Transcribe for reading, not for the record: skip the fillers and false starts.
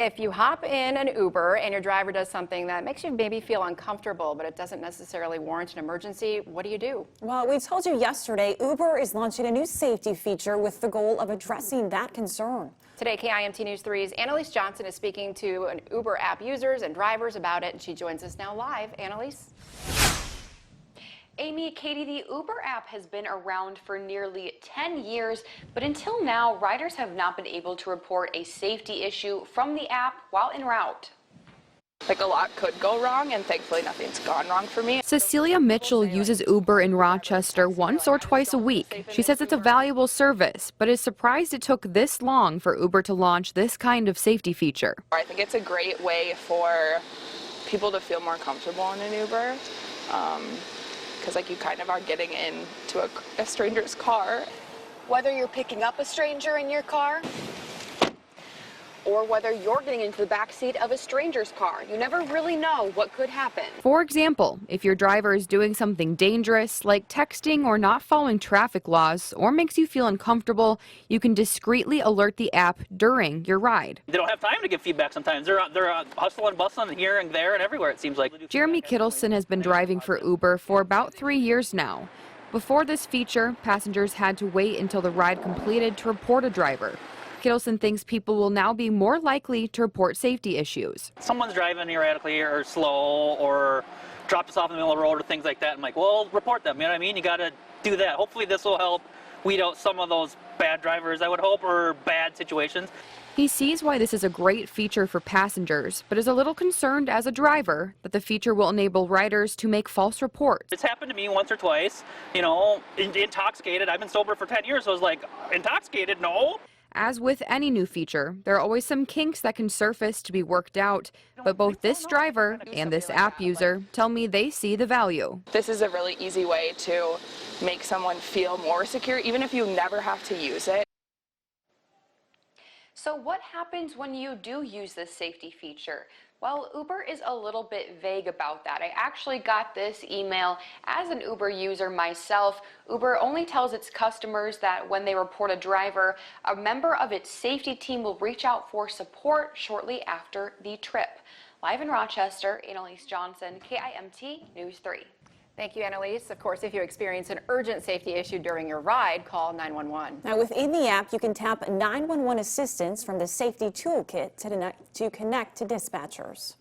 If you hop in an Uber and your driver does something that makes you maybe feel uncomfortable, but it doesn't necessarily warrant an emergency, what do? Well, we told you yesterday, Uber is launching a new safety feature with the goal of addressing that concern. Today, KIMT News 3's Annalise Johnson is speaking to an Uber app users and drivers about it, and she joins us now live. Annalise? Amy, Katie, the Uber app has been around for nearly 10 years, but until now, riders have not been able to report a safety issue from the app while en route. Like, a lot could go wrong, and thankfully nothing's gone wrong for me. Cecilia Mitchell uses Uber in Rochester once or twice a week. She says it's a valuable service, but is surprised it took this long for Uber to launch this kind of safety feature. I think it's a great way for people to feel more comfortable in an Uber, because like you kind of are getting into a stranger's car. Whether you're picking up a stranger in your car or whether you're getting into the back seat of a stranger's car, you never really know what could happen. For example, if your driver is doing something dangerous, like texting or not following traffic laws, or makes you feel uncomfortable, you can discreetly alert the app during your ride. They don't have time to give feedback sometimes. They're hustling and bustling here and there and everywhere, it seems like. Jeremy Kittleson has been driving for Uber for about 3 years now. Before this feature, passengers had to wait until the ride completed to report a driver. Kittleson thinks people will now be more likely to report safety issues. Someone's driving erratically or slow or dropped us off in the middle of the road or things like that. I'm like, well, report them. You know what I mean? You got to do that. Hopefully this will help weed out some of those bad drivers, I would hope, or bad situations. He sees why this is a great feature for passengers, but is a little concerned as a driver that the feature will enable riders to make false reports. It's happened to me once or twice, you know, intoxicated. I've been sober for 10 years, so I was like, intoxicated? No. As with any new feature, there are always some kinks that can surface to be worked out, but both this driver and this app user tell me they see the value. This is a really easy way to make someone feel more secure, even if you never have to use it. So what happens when you do use this safety feature? Well, Uber is a little bit vague about that. I actually got this email as an Uber user myself. Uber only tells its customers that when they report a driver, a member of its safety team will reach out for support shortly after the trip. Live in Rochester, Annalise Johnson, KIMT News 3. Thank you, Annalise. Of course, if you experience an urgent safety issue during your ride, call 911. Now, within the app, you can tap 911 assistance from the safety toolkit to connect to dispatchers.